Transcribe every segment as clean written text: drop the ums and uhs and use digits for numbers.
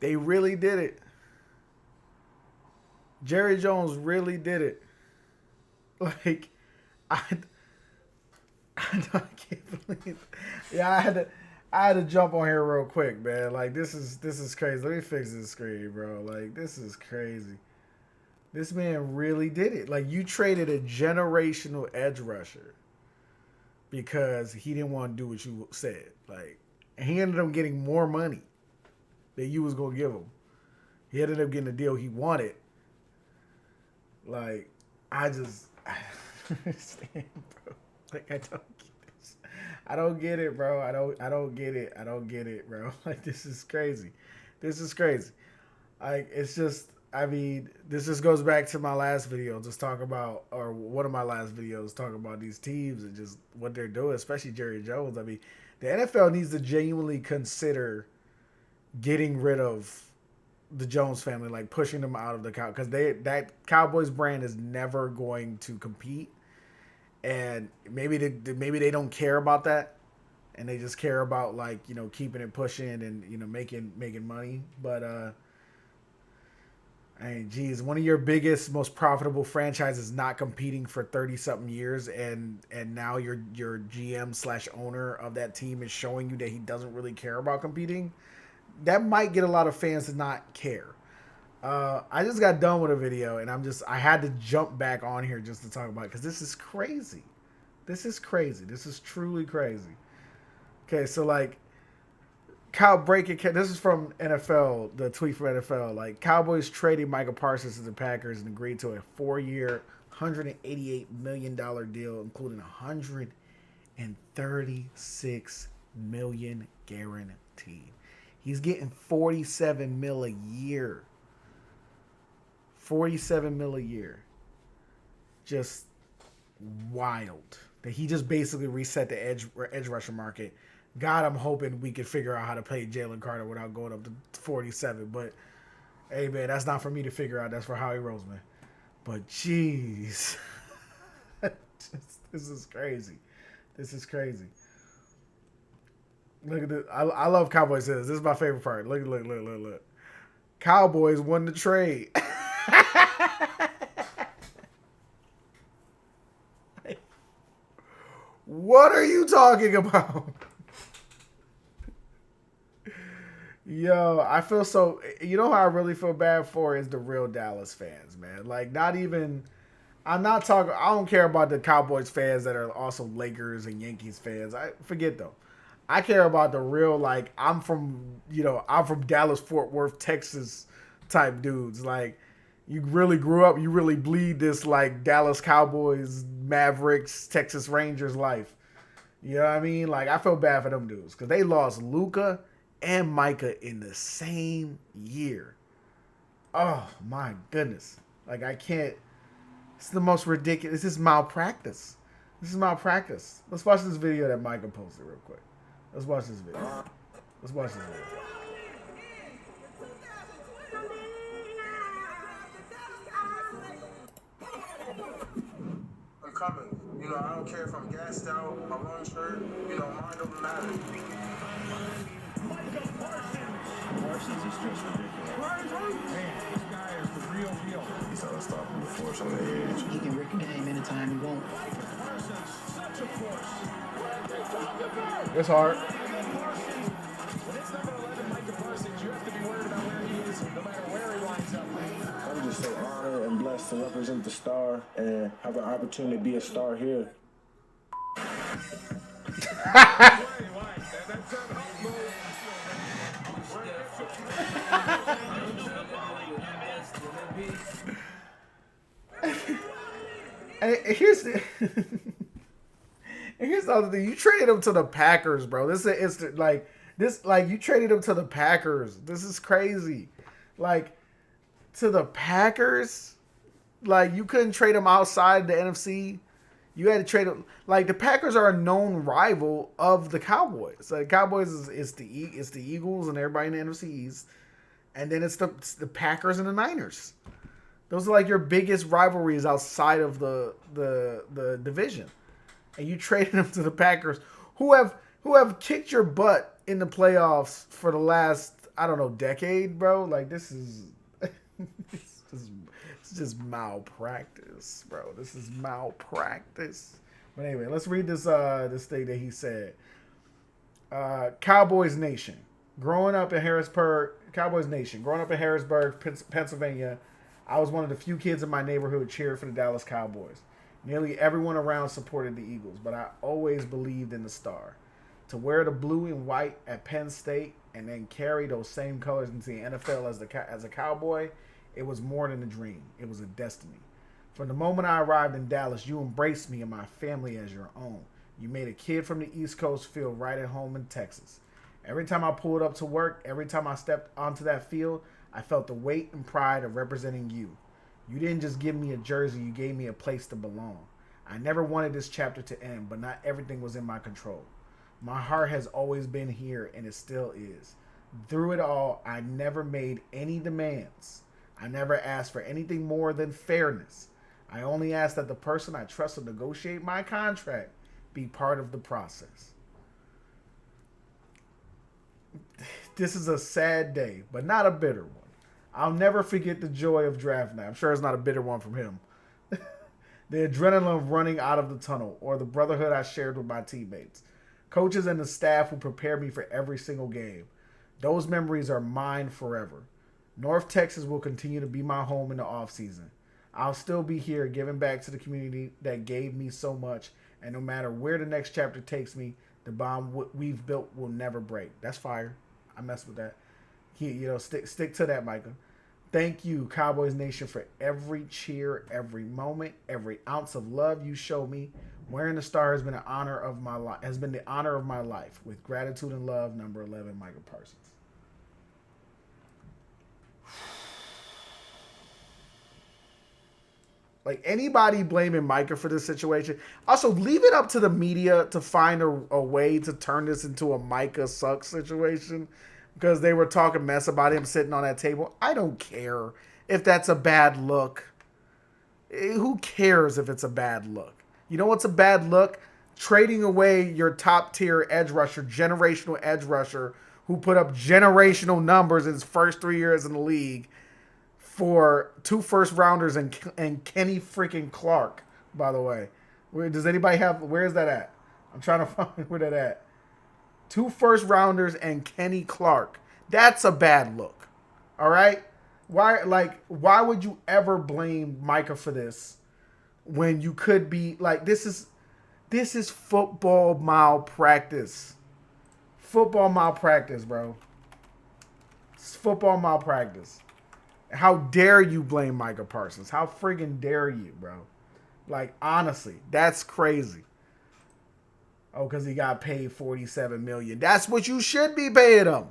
They really did it. Jerry Jones really did it. Like, I, I can't believe. Yeah, I had to jump on here real quick, man. Like, this is crazy. Let me fix this screen, bro. Like, this is crazy. This man really did it. Like, you traded a generational edge rusher because he didn't want to do what you said. Like, and he ended up getting more money than you was gonna give him. He ended up getting the deal he wanted. Like, I don't understand, bro. Like, I don't get this. I don't get it, bro. I don't get it. I don't get it, bro. Like, this is crazy. This is crazy. Like, it's just, I mean, this just goes back to my last video, just talk about, or one of my last videos, talking about these teams and just what they're doing, especially Jerry Jones. I mean, the NFL needs to genuinely consider getting rid of the Jones family, like pushing them out of the cow, because that Cowboys brand is never going to compete, and maybe they don't care about that, and they just care about, like, you know, keeping it pushing and, you know, making money. But I mean, geez, one of your biggest, most profitable franchises not competing for 30-something years, and now your GM slash owner of that team is showing you that he doesn't really care about competing. That might get a lot of fans to not care. I just got done with a video, and I had to jump back on here just to talk about it because this is crazy. This is crazy. This is truly crazy. Okay, so like, this is from NFL, the tweet from NFL. Like, Cowboys traded Micah Parsons to the Packers and agreed to a 4-year, $188 million deal, including $136 million guaranteed. He's getting $47 million a year. $47 million a year. Just wild. That he just basically reset the edge rusher market. God, I'm hoping we could figure out how to pay Jalen Carter without going up to 47. But hey, man, that's not for me to figure out. That's for Howie Roseman. But jeez, this is crazy. This is crazy. Look at this. I love Cowboys. This is my favorite part. Look. Cowboys won the trade. What are you talking about? Yo, I feel so. You know who I really feel bad for is the real Dallas fans, man. Like, not even. I'm not talking. I don't care about the Cowboys fans that are also Lakers and Yankees fans. I forget them. I care about the real, like, I'm from Dallas, Fort Worth, Texas type dudes. Like, you really grew up, you really bleed this, like, Dallas Cowboys, Mavericks, Texas Rangers life. You know what I mean? Like, I feel bad for them dudes because they lost Luka and Micah in the same year. Oh, my goodness. Like, I can't. It's the most ridiculous. This is malpractice. This is malpractice. Let's watch this video that Micah posted real quick. Let's watch this video. Let's watch this video. I'm coming. You know, I don't care if I'm gassed out, my lungs hurt. You know, mine don't matter. Michael Parsons is just ridiculous. Man, this guy is the real deal. He's unstoppable force on the edge. He can wreck a game anytime he wants. Parsons, such a force. It's hard. When it's number 11, Michael Parsons, you have to be worried about where he is, no matter where he lines up. I'm just so honored and blessed to represent the Star and have an opportunity to be a star here. And here's the and here's the other thing. You traded him to the Packers, bro. This is an instant, like, this, like, you traded him to the Packers. This is crazy. Like, to the Packers? Like you couldn't trade him outside the NFC. You had to trade him. Like the Packers are a known rival of the Cowboys. Like Cowboys is the Eagles and everybody in the NFC East, and then it's the Packers and the Niners. Those are like your biggest rivalries outside of the division, and you traded them to the Packers, who have kicked your butt in the playoffs for the last I don't know decade, bro. Like this is it's just malpractice, bro. This is malpractice. But anyway, let's read this thing that he said. Cowboys Nation. Growing up in Harrisburg, Cowboys Nation. Growing up in Harrisburg, Pennsylvania, I was one of the few kids in my neighborhood who cheered for the Dallas Cowboys. Nearly everyone around supported the Eagles, but I always believed in the Star. To wear the blue and white at Penn State and then carry those same colors into the NFL as a Cowboy, it was more than a dream. It was a destiny. From the moment I arrived in Dallas, you embraced me and my family as your own. You made a kid from the East Coast feel right at home in Texas. Every time I pulled up to work, every time I stepped onto that field, I felt the weight and pride of representing you. You didn't just give me a jersey, you gave me a place to belong. I never wanted this chapter to end, but not everything was in my control. My heart has always been here, and it still is. Through it all, I never made any demands. I never asked for anything more than fairness. I only asked that the person I trust to negotiate my contract be part of the process. This is a sad day, but not a bitter one. I'll never forget the joy of draft night. I'm sure it's not a bitter one from him. The adrenaline of running out of the tunnel, or the brotherhood I shared with my teammates. Coaches and the staff who prepared me for every single game. Those memories are mine forever. North Texas will continue to be my home in the offseason. I'll still be here giving back to the community that gave me so much, and no matter where the next chapter takes me, the bond we've built will never break. That's fire. I mess with that. Stick to that, Micah. Thank you, Cowboys Nation, for every cheer, every moment, every ounce of love you show me. Wearing the star has been an honor of my life. Has been the honor of my life. With gratitude and love, number 11, Micah Parsons. Like anybody blaming Micah for this situation. Also, leave it up to the media to find a way to turn this into a Micah sucks situation because they were talking mess about him sitting on that table. I don't care if that's a bad look. Who cares if it's a bad look? You know what's a bad look? Trading away your top tier edge rusher, generational edge rusher, who put up generational numbers in his first 3 years in the league for 2 first rounders and Kenny freaking Clark, by the way. Does anybody have, where is that at? I'm trying to find where that at. 2 first rounders and Kenny Clark. That's a bad look. All right? Why would you ever blame Micah for this when you could be like, this is football malpractice. Football malpractice, bro. It's football malpractice. How dare you blame Micah Parsons? How friggin' dare you, bro? Like, honestly, that's crazy. Oh, because he got paid $47 million. That's what you should be paying him.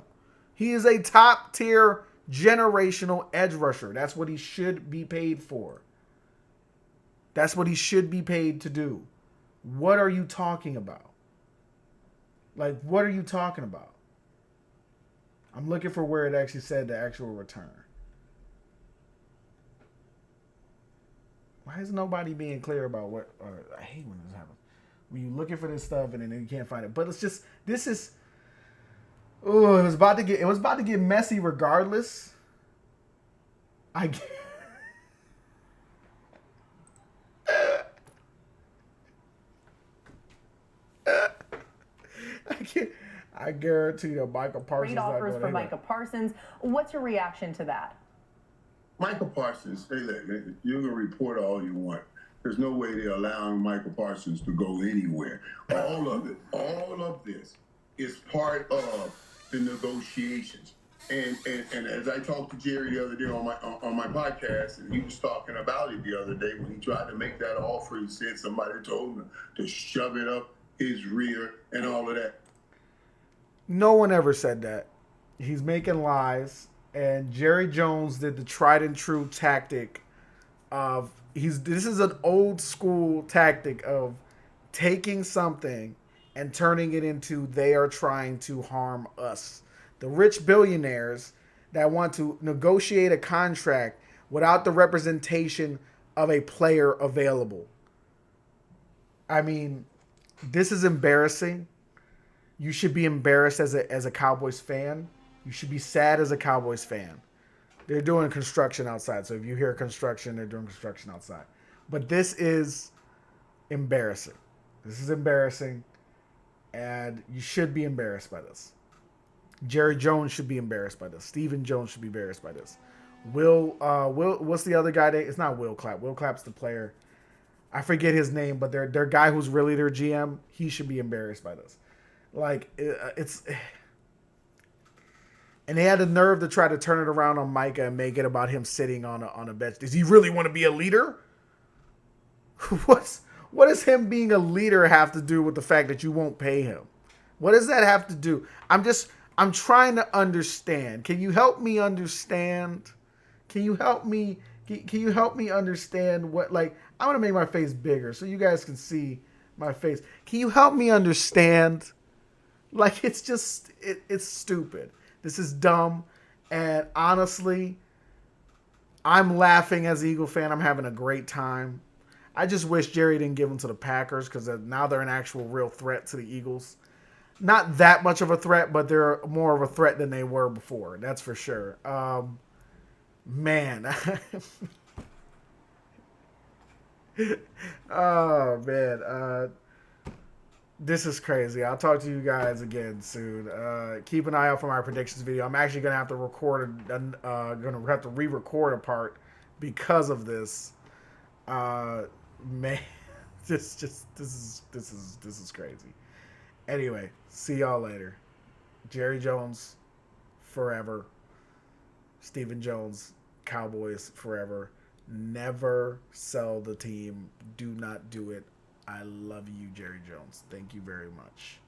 He is a top-tier generational edge rusher. That's what he should be paid for. That's what he should be paid to do. What are you talking about? Like, what are you talking about? I'm looking for where it actually said the actual return. Why is nobody being clear about what? I hate when this happens. When you're looking for this stuff and then you can't find it. But it's just, this is. Oh, it was about to get messy regardless. I can't. I guarantee you, Micah Parsons. Great offers for Micah Parsons. What's your reaction to that? Michael Parsons, hey, look, you can report all you want. There's no way they're allowing Michael Parsons to go anywhere. All of it, all of this is part of the negotiations. And as I talked to Jerry the other day on my podcast, and he was talking about it the other day when he tried to make that offer, he said somebody told him to shove it up his rear and all of that. No one ever said that. He's making lies. And Jerry Jones did the tried and true tactic of this is an old school tactic of taking something and turning it into they are trying to harm us. The rich billionaires that want to negotiate a contract without the representation of a player available. I mean, this is embarrassing. You should be embarrassed as a Cowboys fan. You should be sad as a Cowboys fan. They're doing construction outside. So if you hear construction, they're doing construction outside. But this is embarrassing. This is embarrassing. And you should be embarrassed by this. Jerry Jones should be embarrassed by this. Stephen Jones should be embarrassed by this. Will, what's the other guy? It's not Will Clapp. Will Clapp's the player. I forget his name, but their guy who's really their GM, he should be embarrassed by this. Like, it's... And they had the nerve to try to turn it around on MICAH and make it about him sitting on a bench. Does he really want to be a leader? What does him being a leader have to do with the fact that you won't pay him? What does that have to do? I'm trying to understand. Can you help me understand? Can you help me understand what, like, I want to make my face bigger so you guys can see my face. Can you help me understand? Like, it's just, it's stupid. This is dumb. And honestly, I'm laughing as an Eagle fan. I'm having a great time. I just wish Jerry didn't give them to the Packers because now they're an actual real threat to the Eagles. Not that much of a threat, but they're more of a threat than they were before. That's for sure. Man. Oh, man. This is crazy. I'll talk to you guys again soon. Keep an eye out for my predictions video. I'm actually gonna have to re-record a part because of this. Man, this is crazy. Anyway, see y'all later. Jerry Jones, forever. Stephen Jones, Cowboys, forever. Never sell the team. Do not do it. I love you, Jerry Jones. Thank you very much.